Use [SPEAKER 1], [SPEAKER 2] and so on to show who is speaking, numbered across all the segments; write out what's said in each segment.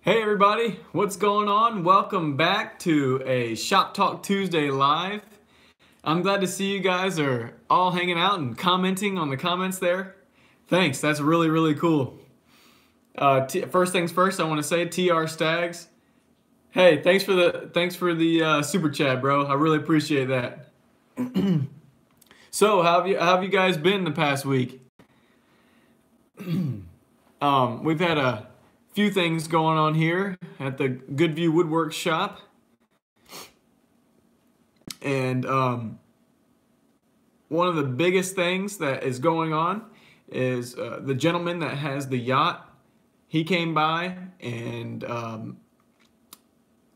[SPEAKER 1] Hey everybody, what's going on? Welcome back to a Shop Talk Tuesday live. I'm glad to see you guys are all hanging out and commenting on the comments there. Thanks, that's really cool. First things first, I want to say TR Stags. Hey, thanks for the super chat, bro. I really appreciate that. So, how have you guys been the past week? We've had a few things going on here at the Goodview Woodwork shop, and one of the biggest things that is going on is the gentleman that has the yacht. He came by and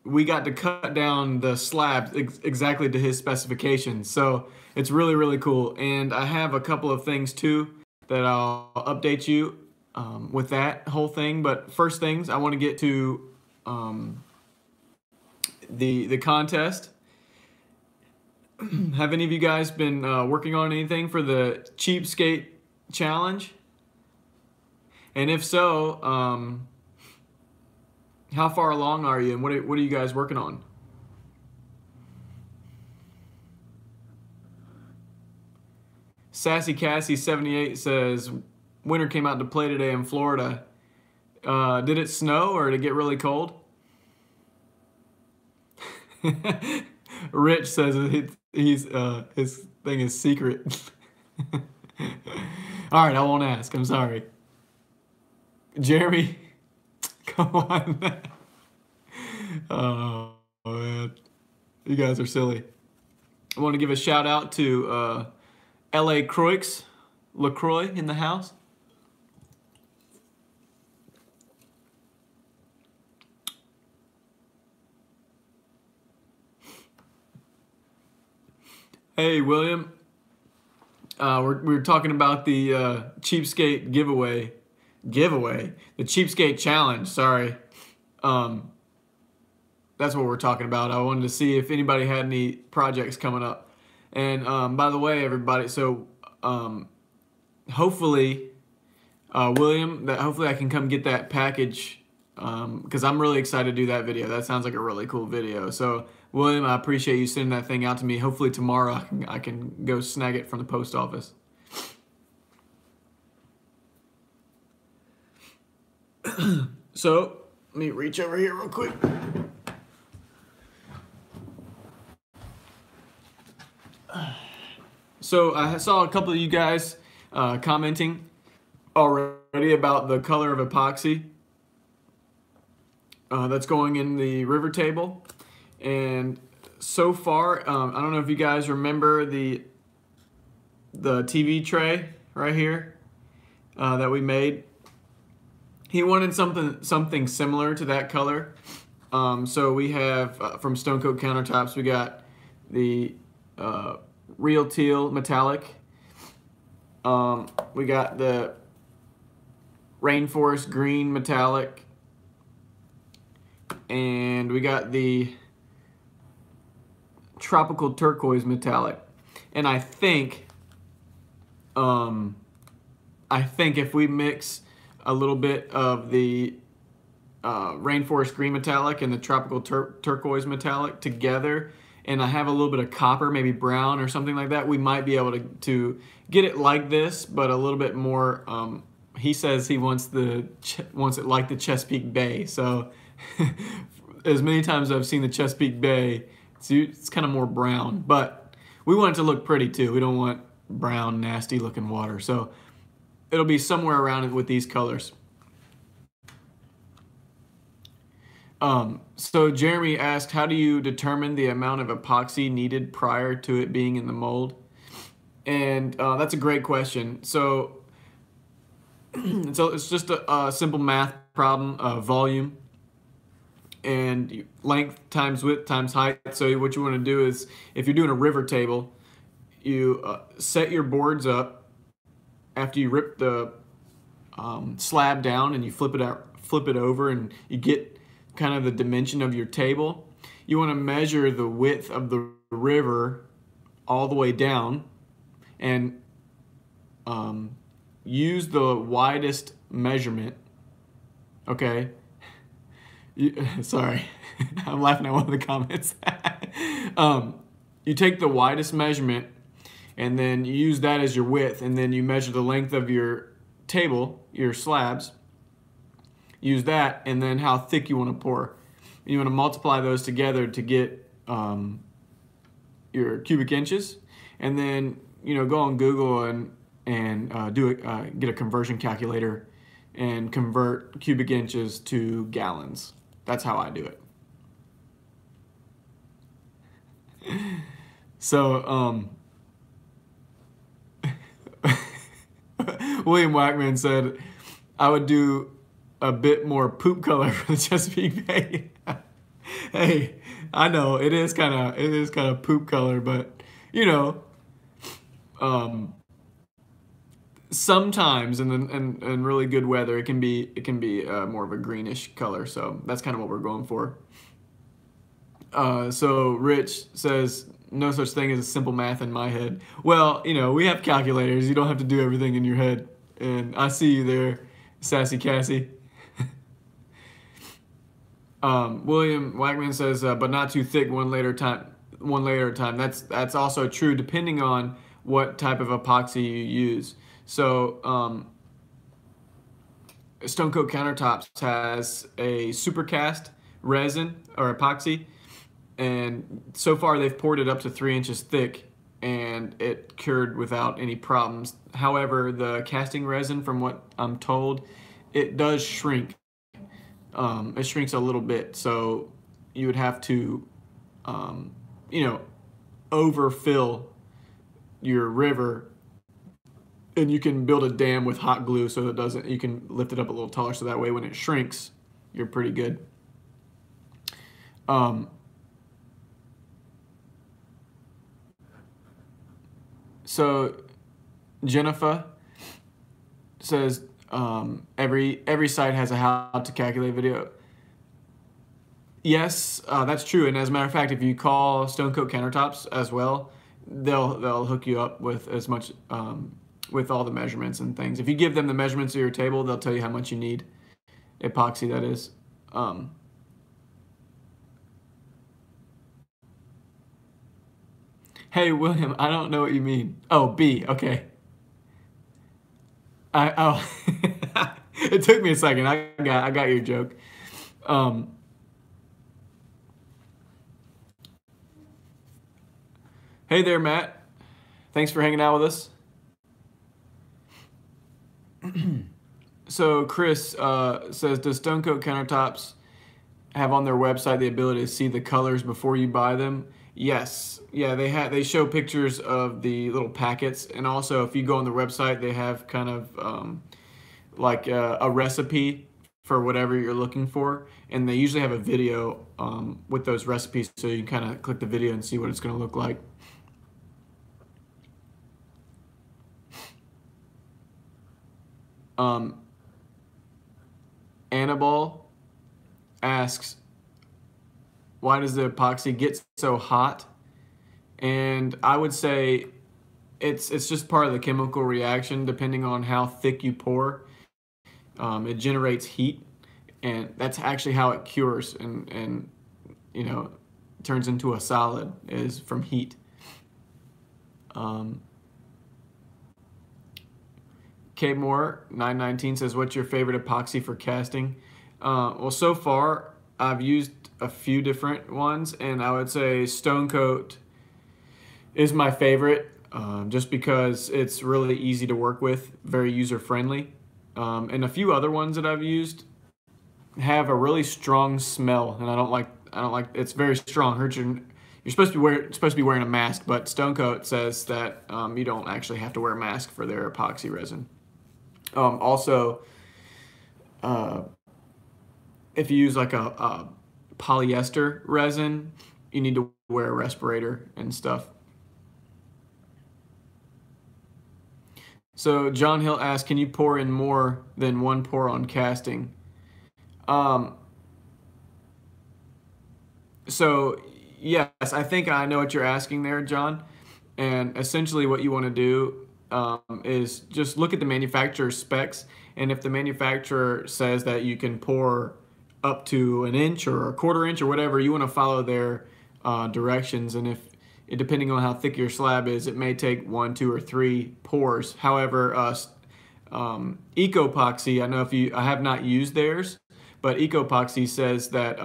[SPEAKER 1] we got to cut down the slabs exactly to his specifications, so it's really cool. And I have a couple of things too that I'll update you with that whole thing. But first things, I want to get to the contest. Have any of you guys been working on anything for the cheapskate challenge? And if so, how far along are you, and what are you guys working on? Sassy Cassie 78 says, winter came out to play today in Florida. Did it snow or did it get really cold? Rich says his thing is secret. All right, I won't ask. I'm sorry. Jeremy, come on. Oh man, you guys are silly. I want to give a shout out to LA Croix, LaCroix in the house. Hey William, we're talking about the cheapskate giveaway, the cheapskate challenge. Sorry, that's what we're talking about. I wanted to see if anybody had any projects coming up. And by the way, everybody, so hopefully, William, hopefully I can come get that package because I'm really excited to do that video. That sounds like a really cool video. So William, I appreciate you sending that thing out to me. Hopefully tomorrow I can go snag it from the post office. So let me reach over here real quick. So I saw a couple of you guys commenting already about the color of epoxy that's going in the river table. And so far, I don't know if you guys remember the TV tray right here that we made. He wanted something similar to that color. So we have from Stone Coat Countertops, we got the Real Teal Metallic. We got the Rainforest Green Metallic. And we got the Tropical Turquoise Metallic. And I think if we mix a little bit of the Rainforest Green Metallic and the Tropical Turquoise Metallic together, and I have a little bit of copper, maybe brown or something like that, we might be able to get it like this, but a little bit more. He says he wants it like the Chesapeake Bay. So as many times as I've seen the Chesapeake Bay, it's kind of more brown, but we want it to look pretty too. We don't want brown, nasty looking water. So it'll be somewhere around it with these colors. So Jeremy asked, how do you determine the amount of epoxy needed prior to it being in the mold? And that's a great question. So it's just a simple math problem of volume and length times width times height. So what you want to do is, if you're doing a river table, you set your boards up after you rip the slab down and you flip it over, and you get kind of the dimension of your table. You want to measure the width of the river all the way down and use the widest measurement, okay? Sorry, I'm laughing at one of the comments. You take the widest measurement, and then you use that as your width, and then you measure the length of your table, your slabs. Use that, and then how thick you want to pour. You want to multiply those together to get your cubic inches, and then go on Google and get a conversion calculator and convert cubic inches to gallons. That's how I do it. So William Wackman said I would do a bit more poop color for the Chesapeake Bay. Hey, I know it is kind of poop color, but sometimes in really good weather it can be more of a greenish color. So that's kind of what we're going for. So Rich says no such thing as a simple math in my head. Well, we have calculators. You don't have to do everything in your head. And I see you there, Sassy Cassie. William Wagman says, but not too thick, one layer at a time. That's also true depending on what type of epoxy you use. So Stone Coat Countertops has a supercast resin or epoxy, and so far they've poured it up to 3 inches thick, and it cured without any problems. However, the casting resin, from what I'm told, it does shrink. It shrinks a little bit, so you would have to, overfill your river, and you can build a dam with hot glue so it doesn't. You can lift it up a little taller, so that way when it shrinks, you're pretty good. So Jennifer says every site has a how to calculate video. Yes, that's true. And as a matter of fact, if you call Stone Coat Countertops as well, they'll hook you up with as much with all the measurements and things. If you give them the measurements of your table, they'll tell you how much you need. Epoxy, that is. Hey William, I don't know what you mean. Oh, B. Okay. It took me a second. I got your joke. Hey there, Matt. Thanks for hanging out with us. So Chris says, does Stone Coat Countertops have on their website the ability to see the colors before you buy them? Yes. Yeah, they show pictures of the little packets, and also if you go on the website, they have kind of like a recipe for whatever you're looking for, and they usually have a video with those recipes, so you can kind of click the video and see what it's going to look like. Annabelle asks, why does the epoxy get so hot? And I would say it's just part of the chemical reaction. Depending on how thick you pour, it generates heat, and that's actually how it cures and turns into a solid, is from heat. K Moore 919 says, what's your favorite epoxy for casting? Well, so far I've used a few different ones, and I would say Stone Coat is my favorite, just because it's really easy to work with, very user friendly. And a few other ones that I've used have a really strong smell, and I don't like. It's very strong. You're supposed to be wearing a mask, but Stone Coat says that you don't actually have to wear a mask for their epoxy resin. Also, if you use like a polyester resin, you need to wear a respirator and stuff. So John Hill asks, can you pour in more than one pour on casting? So yes, I think I know what you're asking there, John. And essentially what you want to do is just look at the manufacturer's specs, and if the manufacturer says that you can pour up to an inch or a quarter inch or whatever. You want to follow their directions, and if depending on how thick your slab is, it may take 1, 2, or 3 pours. However, Epoxy, I have not used theirs, but Epoxy says that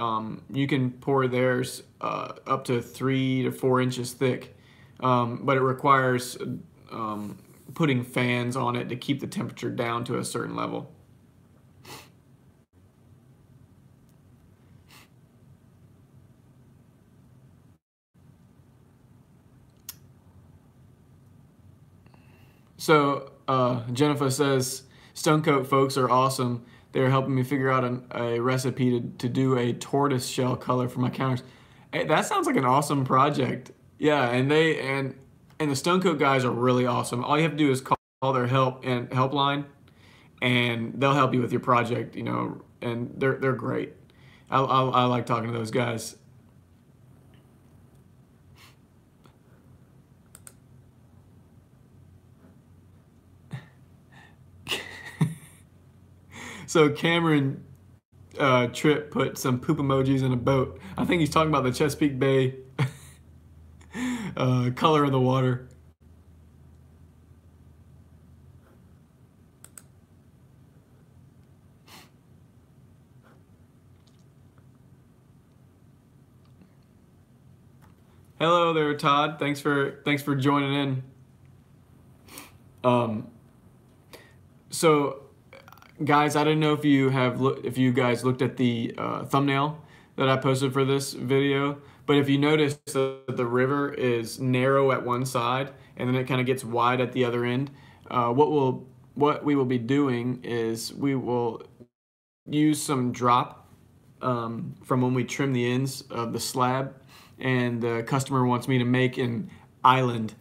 [SPEAKER 1] you can pour theirs up to 3 to 4 inches thick, but it requires putting fans on it to keep the temperature down to a certain level. So Jennifer says, Stone Coat folks are awesome. They're helping me figure out a recipe to do a tortoise shell color for my counters. Hey, that sounds like an awesome project. Yeah, and the Stone Coat guys are really awesome. All you have to do is call their helpline, and they'll help you with your project. You know, and they're great. I like talking to those guys. So Cameron Tripp put some poop emojis in a boat. I think he's talking about the Chesapeake Bay color of the water. Hello there, Todd. Thanks for joining in. So, guys, I didn't know if you guys looked at the thumbnail that I posted for this video, but if you notice that the river is narrow at one side and then it kind of gets wide at the other end, what we will be doing is we will use some drop from when we trim the ends of the slab, and the customer wants me to make an island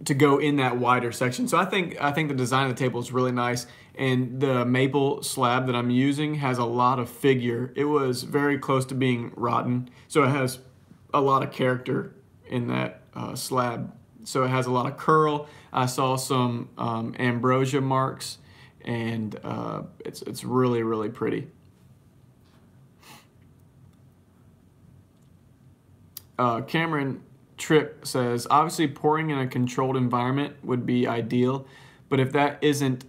[SPEAKER 1] to go in that wider section. So I think the design of the table is really nice, and the maple slab that I'm using has a lot of figure. It was very close to being rotten, so it has a lot of character in that slab. So it has a lot of curl. I saw some ambrosia marks, and it's really, really pretty. Cameron Tripp says, obviously pouring in a controlled environment would be ideal, but if that isn't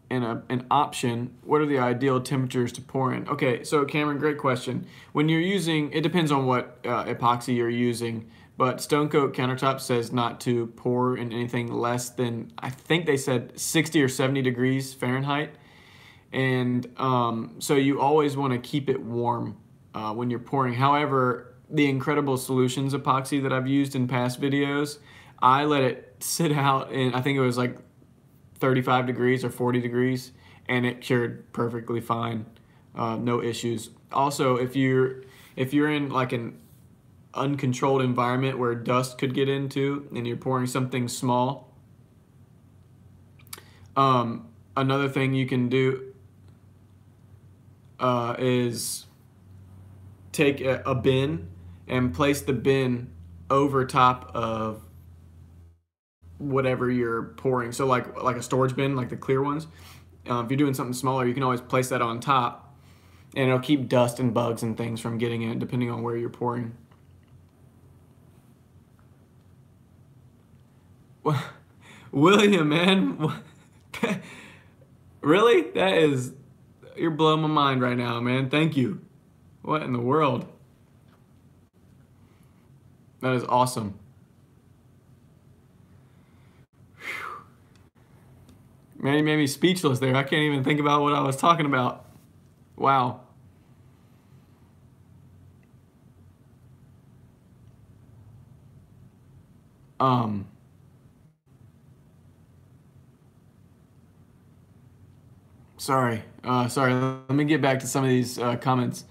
[SPEAKER 1] an option, what are the ideal temperatures to pour in? Okay, so Cameron, great question. When you're using, it depends on what epoxy you're using, but Stone Coat Countertop says not to pour in anything less than, I think they said 60 or 70 degrees Fahrenheit. And so you always want to keep it warm when you're pouring. However, the Incredible Solutions epoxy that I've used in past videos, I let it sit out in, I think it was like 35 degrees or 40 degrees, and it cured perfectly fine, no issues. Also, if you're in like an uncontrolled environment where dust could get into and you're pouring something small, another thing you can do is take a bin and place the bin over top of whatever you're pouring. So like a storage bin, like the clear ones. If you're doing something smaller, you can always place that on top, and it'll keep dust and bugs and things from getting in, depending on where you're pouring. William, man, really? You're blowing my mind right now, man. Thank you. What in the world? That is awesome. Whew. Man, you made me speechless there. I can't even think about what I was talking about. Wow. Sorry. Let me get back to some of these comments.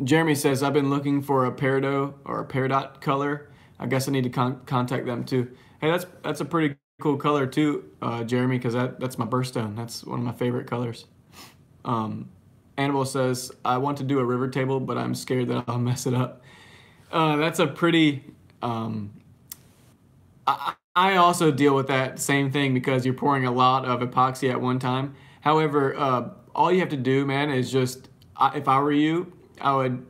[SPEAKER 1] Jeremy says, I've been looking for a peridot or a peridot color. I guess I need to contact them too. Hey, that's a pretty cool color too, Jeremy, because that's my birthstone. That's one of my favorite colors. Annabelle says, I want to do a river table, but I'm scared that I'll mess it up. That's a pretty... I also deal with that same thing because you're pouring a lot of epoxy at one time. However, all you have to do, man, is just, if I were you, I would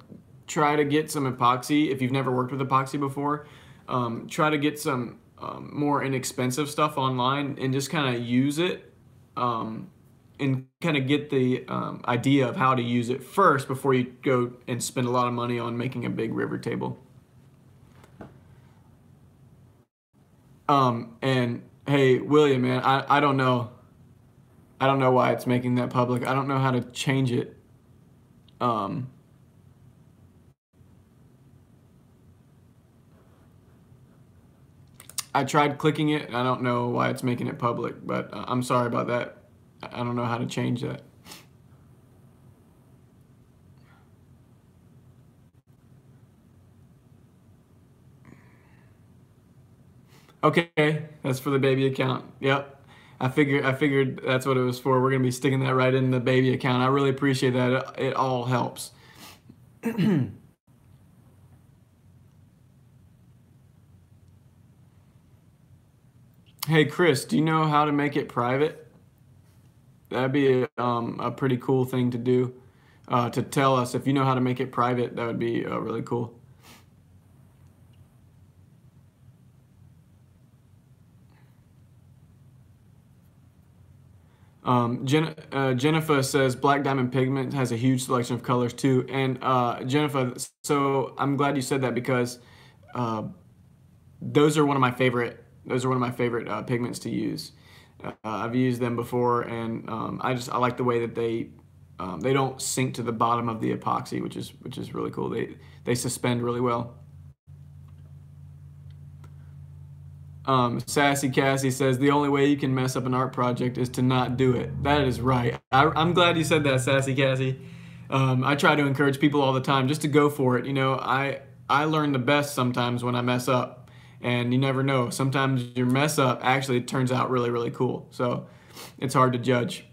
[SPEAKER 1] try to get some epoxy. If you've never worked with epoxy before, try to get some more inexpensive stuff online and just kind of use it, and kind of get the idea of how to use it first before you go and spend a lot of money on making a big river table. And hey, William, man, I don't know. I don't know why it's making that public. I don't know how to change it. I tried clicking it, and I don't know why it's making it public, but I'm sorry about that. I don't know how to change that. Okay, that's for the baby account. Yep. I figured that's what it was for. We're gonna be sticking that right in the baby account. I really appreciate that. It all helps. Hey Chris, do you know how to make it private? That'd be a pretty cool thing to do. To tell us if you know how to make it private. That would be really cool. Jennifer says Black Diamond Pigment has a huge selection of colors too. And Jennifer, so I'm glad you said that because those are one of my favorite. Those are one of my favorite pigments to use. I've used them before, and I like the way that they don't sink to the bottom of the epoxy, which is really cool. They suspend really well. Sassy Cassie says the only way you can mess up an art project is to not do it. That is right. I'm glad you said that, Sassy Cassie. I try to encourage people all the time just to go for it. You know, I learn the best sometimes when I mess up, and you never know. Sometimes your mess up actually turns out really, really cool. So it's hard to judge.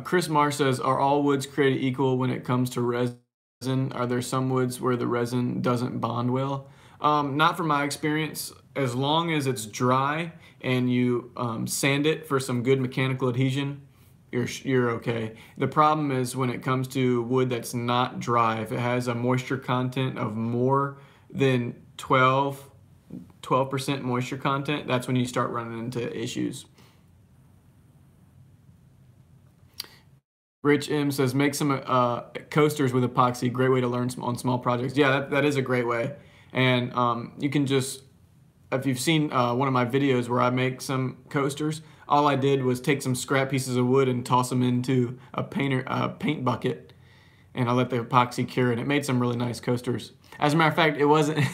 [SPEAKER 1] Chris Marr says, are all woods created equal when it comes to resin? Are there some woods where the resin doesn't bond well? Not from my experience. As long as it's dry and you sand it for some good mechanical adhesion, you're okay. The problem is when it comes to wood that's not dry, if it has a moisture content of more than 12% moisture content, that's when you start running into issues. Rich M says, make some coasters with epoxy. Great way to learn on small projects. Yeah, that is a great way. And you can just, if you've seen one of my videos where I make some coasters, all I did was take some scrap pieces of wood and toss them into a paint bucket, and I let the epoxy cure, and it made some really nice coasters. As a matter of fact, it wasn't.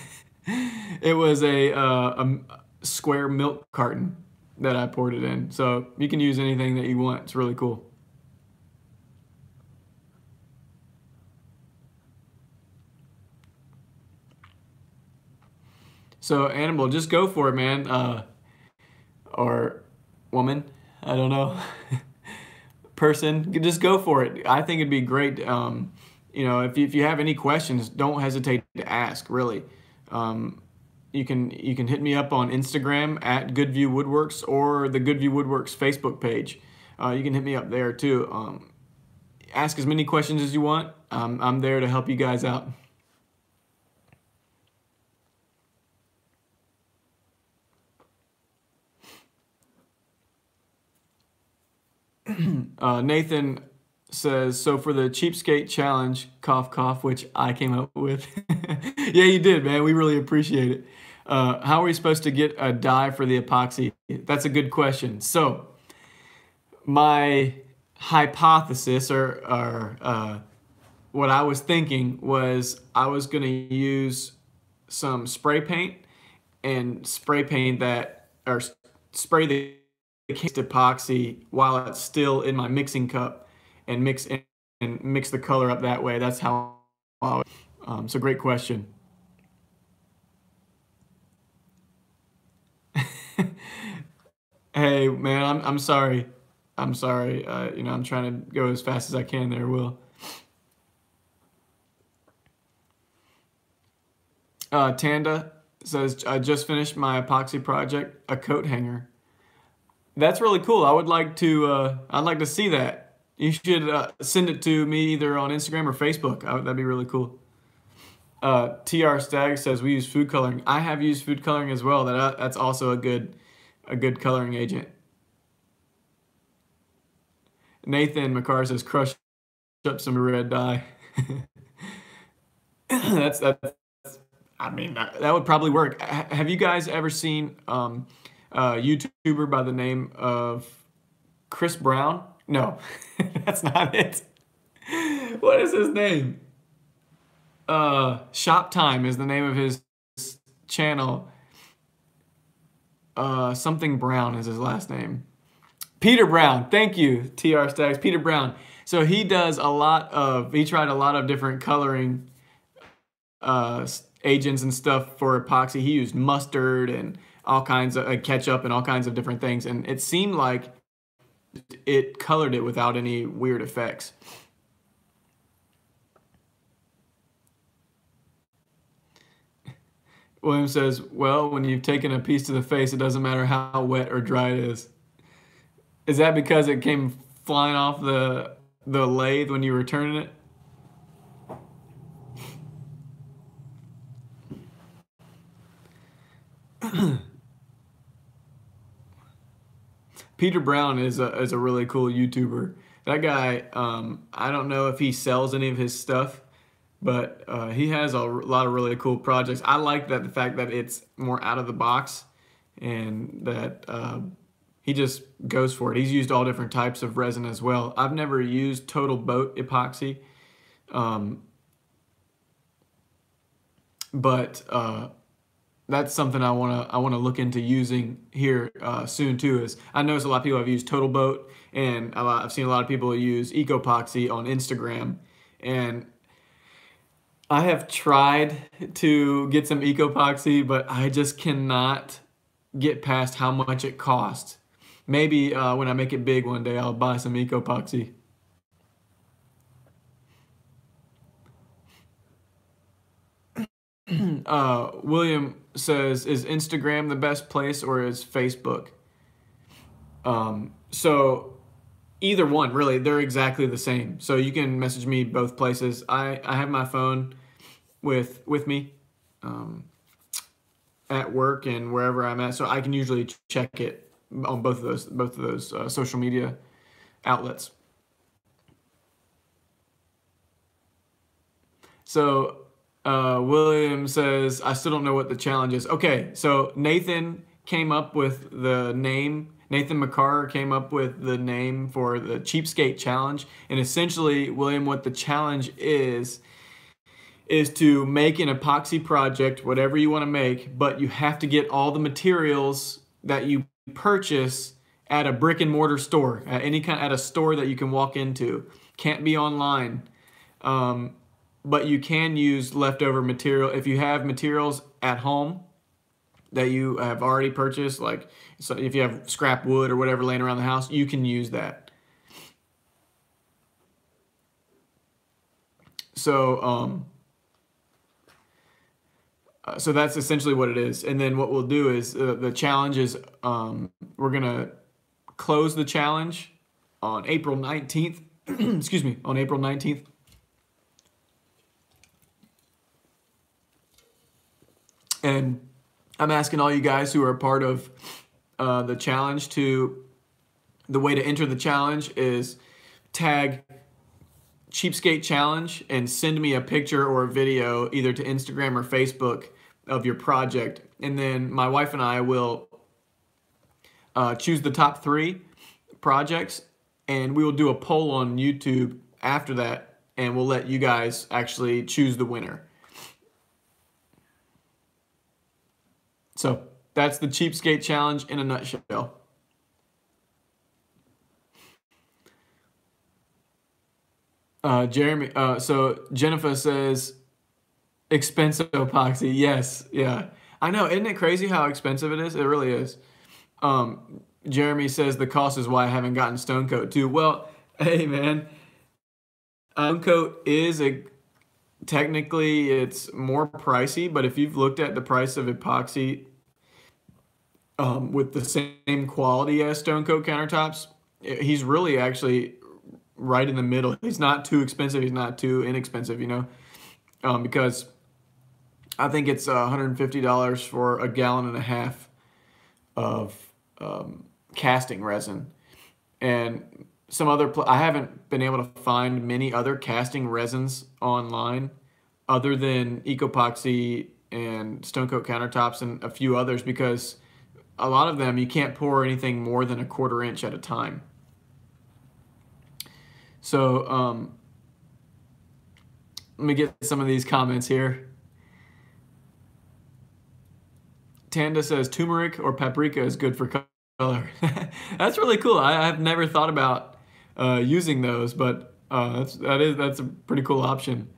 [SPEAKER 1] It was a square milk carton that I poured it in. So you can use anything that you want. It's really cool. So Animal, just go for it, man. Or woman, I don't know. Person, just go for it. I think it'd be great. You know, if you have any questions, don't hesitate to ask. Really, you can hit me up on Instagram at Goodview Woodworks or the Goodview Woodworks Facebook page. You can hit me up there too. Ask as many questions as you want. I'm there to help you guys out. Nathan says, so for the cheapskate challenge, cough, cough, which I came up with. Yeah, you did, man. We really appreciate it. How are we supposed to get a dye for the epoxy? That's a good question. So my hypothesis or what I was thinking was I was going to use some spray paint and spray paint that, or spray the cast epoxy while it's still in my mixing cup and mix the color up that way. That's how so great question. Hey man, I'm sorry. I'm sorry. You know, I'm trying to go as fast as I can there, Will. Tanda says, I just finished my epoxy project, a coat hanger. That's really cool. I'd like to see that. You should send it to me either on Instagram or Facebook. That'd be really cool. TR Stag says we use food coloring. I have used food coloring as well. That's also a good coloring agent. Nathan McCarr says crush up some red dye. that's I mean that would probably work. Have you guys ever seen a YouTuber by the name of Chris Brown? No, that's not it. What is his name? Shop Time is the name of his channel. Something Brown is his last name. Peter Brown. Thank you, TR Stacks. Peter Brown. So he tried a lot of different coloring agents and stuff for epoxy. He used mustard and all kinds of ketchup and all kinds of different things. And it seemed like it colored it without any weird effects. William says, well, when you've taken a piece to the face, it doesn't matter how wet or dry it is. Is that because it came flying off the lathe when you were turning it? Peter Brown is a really cool YouTuber. That guy, I don't know if he sells any of his stuff, but he has a lot of really cool projects. I like the fact that it's more out of the box and that he just goes for it. He's used all different types of resin as well. I've never used Total Boat epoxy, but that's something I wanna look into using here soon too. Is I notice a lot of people have used Total Boat, and I've seen a lot of people use Epoxy on Instagram, and I have tried to get some Epoxy, but I just cannot get past how much it costs. Maybe when I make it big one day, I'll buy some Epoxy. William says, is Instagram the best place or is Facebook? So either one, really, they're exactly the same. So you can message me both places. I have my phone with me at work and wherever I'm at, so I can usually check it on both of those social media outlets. So William says, I still don't know what the challenge is. Okay, so Nathan came up with the name. Nathan McCarr came up with the name for the Cheapskate Challenge. And essentially, William, what the challenge is to make an epoxy project, whatever you want to make, but you have to get all the materials that you purchase at a brick and mortar store, at a store that you can walk into. Can't be online. But you can use leftover material. If you have materials at home that you have already purchased, like so if you have scrap wood or whatever laying around the house, you can use that. So so that's essentially what it is. And then what we'll do is the challenge is we're gonna close the challenge on April 19th. Excuse me, on April 19th. And I'm asking all you guys who are part of the challenge the way to enter the challenge is tag Cheapskate Challenge and send me a picture or a video either to Instagram or Facebook of your project. And then my wife and I will choose the top 3 projects, and we will do a poll on YouTube after that, and we'll let you guys actually choose the winner. So that's the Cheapskate Challenge in a nutshell. Jeremy, so Jennifer says, expensive epoxy. Yes, yeah. I know, isn't it crazy how expensive it is? It really is. Jeremy says the cost is why I haven't gotten Stone Coat too. Well, hey man, Stone Coat is technically it's more pricey, but if you've looked at the price of epoxy with the same quality as Stone Coat countertops, he's really actually right in the middle. He's not too expensive. He's not too inexpensive, you know, because I think it's $150 for a gallon and a half of casting resin. And some other, I haven't been able to find many other casting resins online other than Epoxy and Stone Coat countertops and a few others, because a lot of them you can't pour anything more than a 1/4 inch at a time. So let me get some of these comments here. Tanda says turmeric or paprika is good for color. That's really cool. I've never thought about using those, but that's a pretty cool option.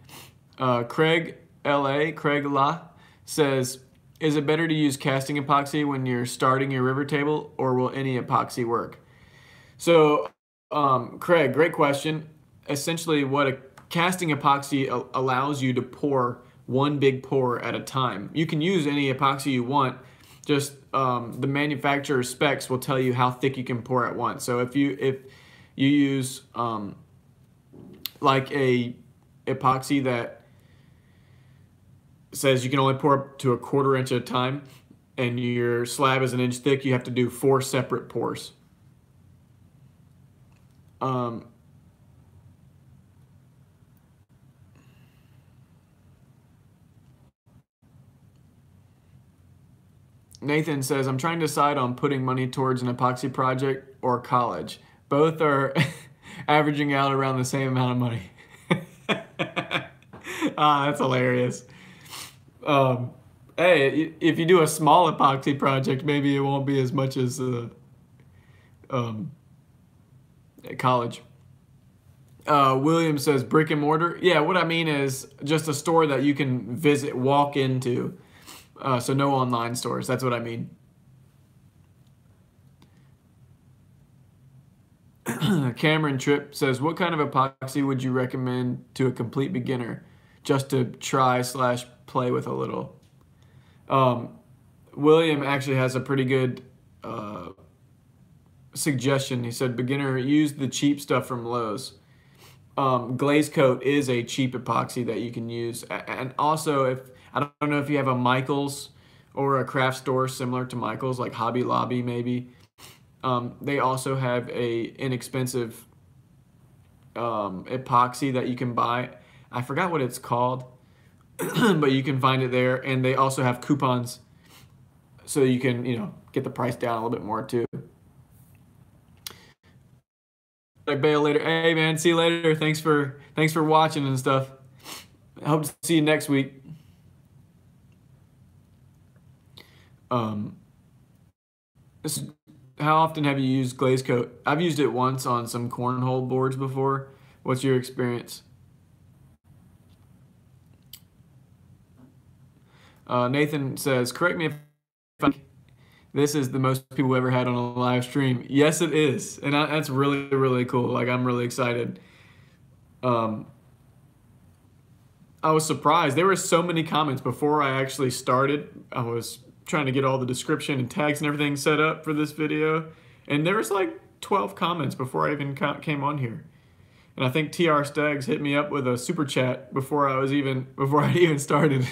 [SPEAKER 1] Craig La says, is it better to use casting epoxy when you're starting your river table, or will any epoxy work? So Craig, great question. Essentially what a casting epoxy allows you to pour one big pour at a time. You can use any epoxy you want, just the manufacturer's specs will tell you how thick you can pour at once. So if you use like a epoxy that says you can only pour up to a 1/4 inch at a time and your slab is 1 inch thick, you have to do 4 separate pours. Nathan says, I'm trying to decide on putting money towards an epoxy project or college. Both are averaging out around the same amount of money. That's hilarious. Hey, if you do a small epoxy project, maybe it won't be as much as college. William says brick and mortar. Yeah, what I mean is just a store that you can visit, walk into. So no online stores. That's what I mean. Cameron Tripp says, what kind of epoxy would you recommend to a complete beginner just to try/play with a little? William actually has a pretty good suggestion. He said, beginner, use the cheap stuff from Lowe's. Glaze coat is a cheap epoxy that you can use. And also, if I don't know if you have a Michael's or a craft store similar to Michael's, like Hobby Lobby maybe, they also have a inexpensive epoxy that you can buy. I forgot what it's called, but you can find it there. And they also have coupons, so you can, you know, get the price down a little bit more too. Like bail later. Hey man, see you later. Thanks for watching and stuff. I hope to see you next week. How often have you used glaze coat? I've used it once on some cornhole boards before. What's your experience? Nathan says, correct me if this is the most people ever had on a live stream. Yes, it is. And that's really, really cool. Like, I'm really excited. I was surprised. There were so many comments before I actually started. I was trying to get all the description and tags and everything set up for this video. And there was like 12 comments before I even came on here. And I think TR Staggs hit me up with a super chat before I even started.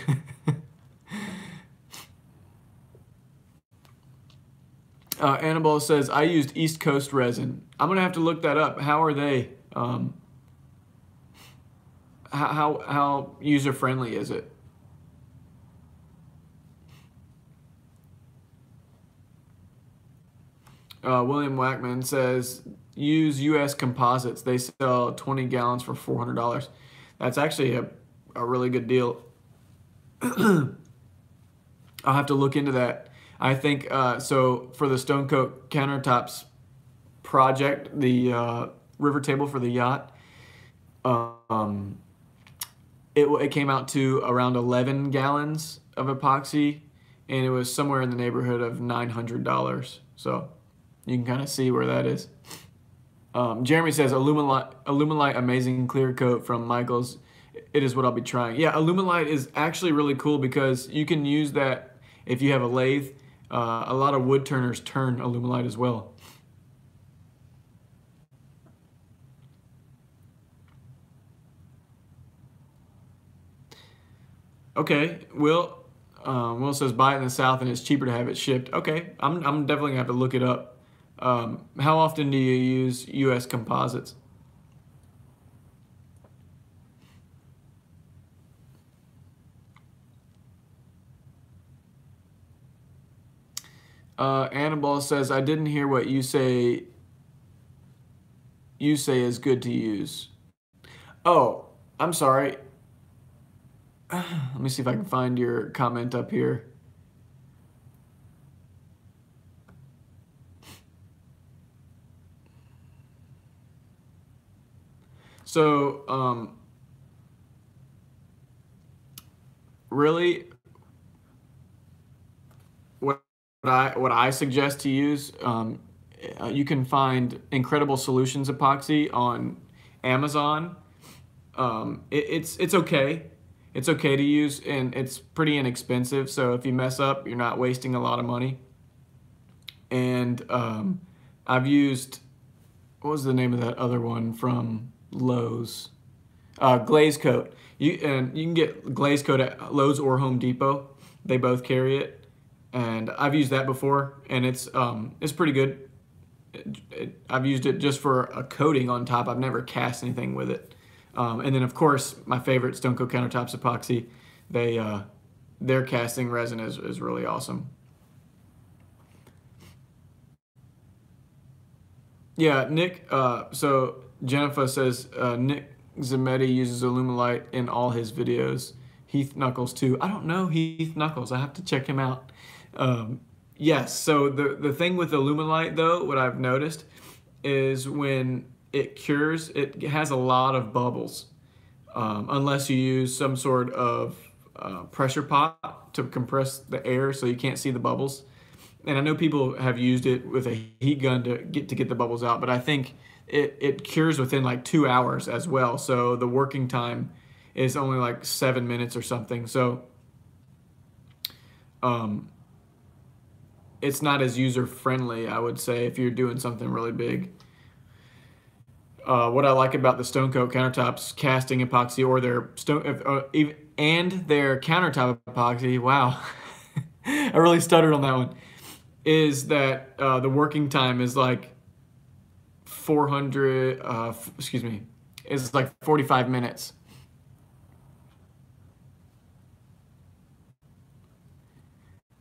[SPEAKER 1] Annabelle says, I used East Coast resin. I'm going to have to look that up. How are they? How user-friendly is it? William Wackman says, use U.S. composites. They sell 20 gallons for $400. That's actually a really good deal. I'll have to look into that. I think, so for the Stone Coat countertops project, the river table for the yacht, it came out to around 11 gallons of epoxy, and it was somewhere in the neighborhood of $900. So you can kind of see where that is. Jeremy says, Illuminite Amazing Clear Coat from Michael's it is what I'll be trying. Yeah, Alumilite is actually really cool because you can use that if you have a lathe. A lot of wood turners turn Alumilite as well. Okay, Will says buy it in the South and it's cheaper to have it shipped. Okay, I'm definitely gonna have to look it up. How often do you use U.S. composites? Annabelle says, I didn't hear what you say. You say is good to use. Oh, I'm sorry. Let me see if I can find your comment up here. So, really, what I suggest to use, you can find Incredible Solutions epoxy on Amazon. It's okay. It's okay to use, and it's pretty inexpensive. So if you mess up, you're not wasting a lot of money. And I've used, what was the name of that other one from Lowe's? Glaze Coat. You can get Glaze Coat at Lowe's or Home Depot. They both carry it, and I've used that before, and it's pretty good. I've used it just for a coating on top. I've never cast anything with it. And then of course my favorite, Stone Coat Countertops epoxy. Their casting resin is really awesome. Yeah, Nick. So Jennifer says Nick Zametti uses Alumilite in all his videos. Heath Knuckles too. I don't know Heath Knuckles. I have to check him out. Yes. So the thing with Alumilite though, what I've noticed is when it cures, it has a lot of bubbles. Unless you use some sort of pressure pot to compress the air so you can't see the bubbles. And I know people have used it with a heat gun to get the bubbles out, but I think it cures within like 2 hours as well. So the working time is only like 7 minutes or something. So it's not as user friendly, I would say, if you're doing something really big. What I like about the Stone Coat Countertops casting epoxy or their their countertop epoxy, wow, I really stuttered on that one, is that the working time is like 45 minutes.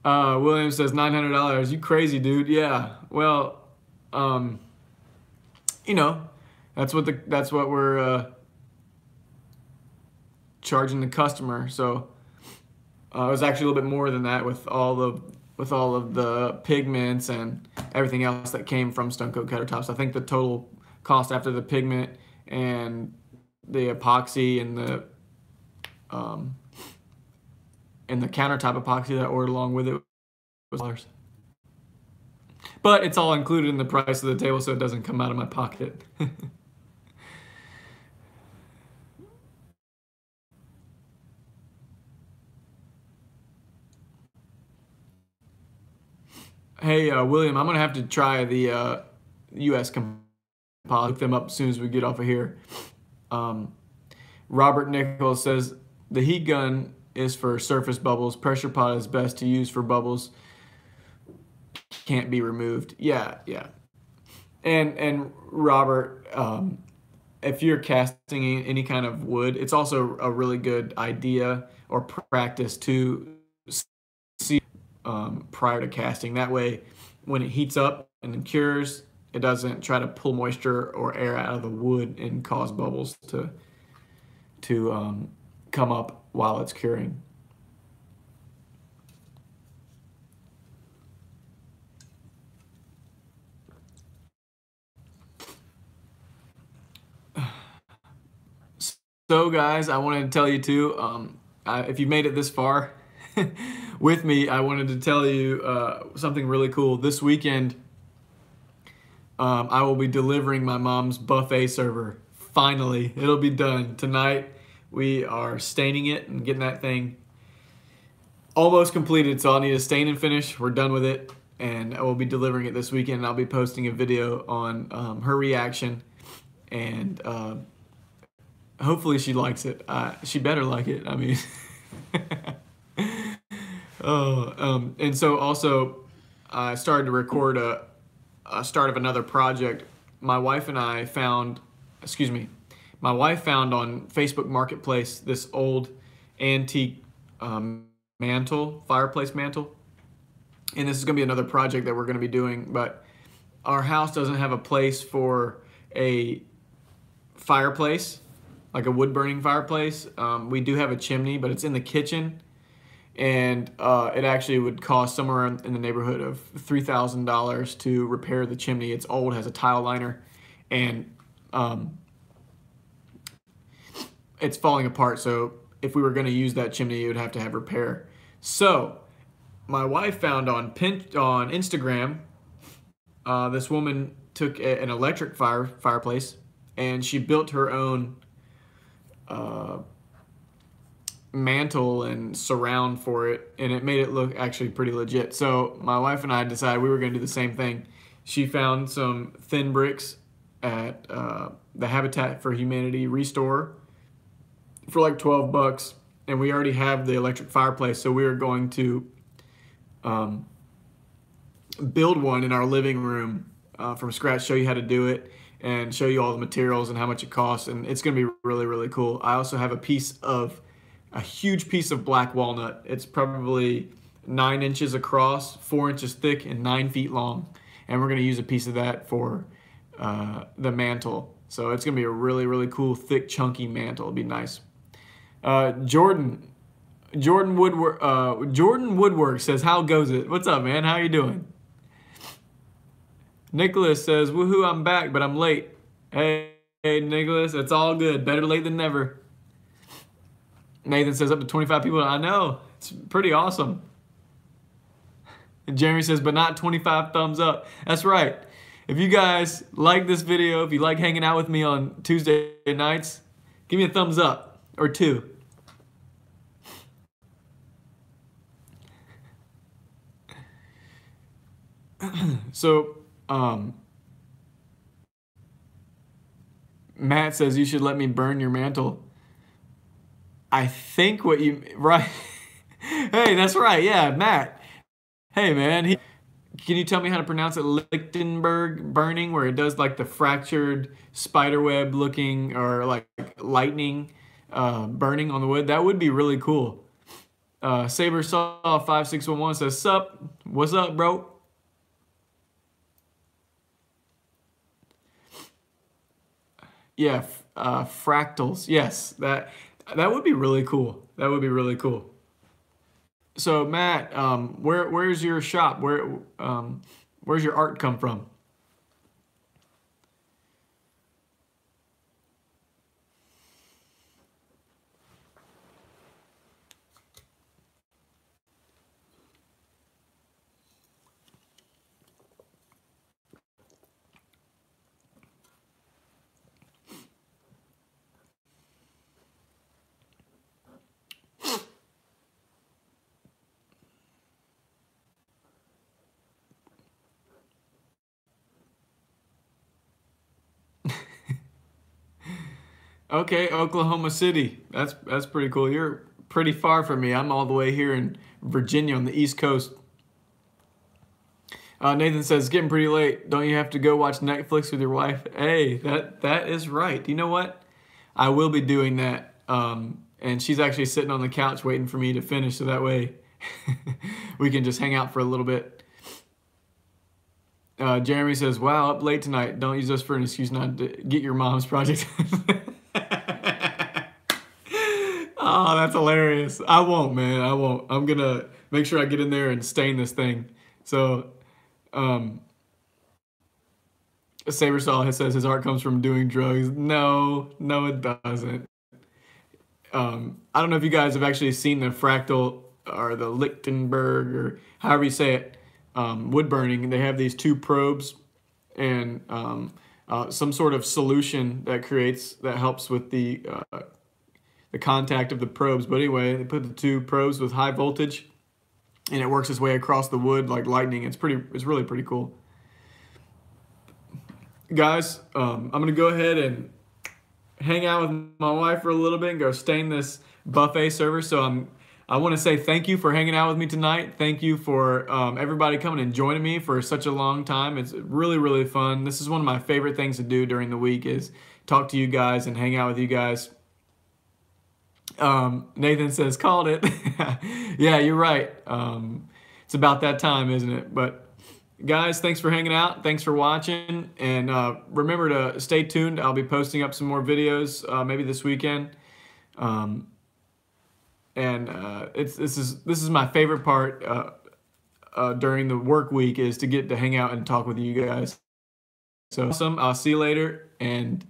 [SPEAKER 1] William says $900. You crazy, dude? Yeah. Well, you know, that's what we're charging the customer. So it was actually a little bit more than that with all of the pigments and everything else that came from Stone Coat Countertops. I think the total cost after the pigment and the epoxy and the countertop epoxy that I ordered along with it was $1. But it's all included in the price of the table, so it doesn't come out of my pocket. Hey, William, I'm going to have to try the U.S. composite. Look them up as soon as we get off of here. Robert Nichols says, the heat gun is for surface bubbles. Pressure pot is best to use for bubbles. Can't be removed. Yeah. And Robert, if you're casting any kind of wood, it's also a really good idea or practice to see prior to casting. That way, when it heats up and it cures, it doesn't try to pull moisture or air out of the wood and cause bubbles to come up while it's curing. So guys, I wanted to tell you too, if you made it this far with me, I wanted to tell you something really cool. This weekend, I will be delivering my mom's buffet server. Finally, it'll be done tonight. We are staining it and getting that thing almost completed. So I'll need a stain and finish. We're done with it, and I will be delivering it this weekend. I'll be posting a video on her reaction, and hopefully she likes it. She better like it. I mean, and so also I started to record a start of another project. My wife and I found, my wife found on Facebook Marketplace this old antique fireplace mantle. And this is going to be another project that we're going to be doing, but our house doesn't have a place for a fireplace, like a wood burning fireplace. We do have a chimney, but it's in the kitchen, and it actually would cost somewhere in the neighborhood of $3,000 to repair the chimney. It's old, has a tile liner, and it's falling apart. So if we were going to use that chimney, it would have to have repair. So my wife found on Instagram, this woman took an electric fireplace, and she built her own mantle and surround for it, and it made it look actually pretty legit. So my wife and I decided we were going to do the same thing. She found some thin bricks at the Habitat for Humanity Restore for like $12, and we already have the electric fireplace, so we are going to build one in our living room from scratch, show you how to do it, and show you all the materials and how much it costs, and it's going to be really, really cool. I also have a huge piece of black walnut. It's probably 9 inches across, 4 inches thick, and 9 feet long, and we're going to use a piece of that for the mantle. So it's going to be a really, really cool, thick, chunky mantle. It'll be nice. Jordan Woodwork says, how goes it? What's up, man? How you doing? Nicholas says, woohoo, I'm back, but I'm late. Hey, Nicholas, it's all good. Better late than never. Nathan says, up to 25 people. I know. It's pretty awesome. And Jeremy says, but not 25 thumbs up. That's right. If you guys like this video, if you like hanging out with me on Tuesday nights, give me a thumbs up or 2. So, Matt says you should let me burn your mantle. I think what you, right? Hey, that's right. Yeah, Matt. Hey, man. Can you tell me how to pronounce it? Lichtenberg burning, where it does like the fractured spiderweb looking or like lightning burning on the wood. That would be really cool. Saber Saw 5611 says, sup? What's up, bro? Yeah, fractals. Yes, that would be really cool. That would be really cool. So Matt, where's your shop? Where's your art come from? Okay, Oklahoma City. That's pretty cool. You're pretty far from me. I'm all the way here in Virginia on the East Coast. Nathan says, getting pretty late. Don't you have to go watch Netflix with your wife? Hey, that is right. You know what? I will be doing that. And she's actually sitting on the couch waiting for me to finish, so that way we can just hang out for a little bit. Jeremy says, wow, up late tonight. Don't use us for an excuse not to get your mom's project. Oh, that's hilarious. I won't, man. I won't. I'm going to make sure I get in there and stain this thing. So, Sabersaw says his art comes from doing drugs. No, it doesn't. I don't know if you guys have actually seen the fractal or the Lichtenberg or however you say it, wood burning. They have these 2 probes and some sort of solution that helps with the the contact of the probes. But anyway, they put the 2 probes with high voltage, and it works its way across the wood like lightning. It's really pretty cool. Guys, I'm gonna go ahead and hang out with my wife for a little bit and go stain this buffet server. So I want to say thank you for hanging out with me tonight. Thank you for everybody coming and joining me for such a long time. It's really, really fun. This is one of my favorite things to do during the week, is talk to you guys and hang out with you guys. Nathan says, called it. Yeah, you're right. It's about that time, isn't it? But guys, thanks for hanging out. Thanks for watching. And remember to stay tuned. I'll be posting up some more videos maybe this weekend. This is my favorite part during the work week, is to get to hang out and talk with you guys. So awesome. I'll see you later. And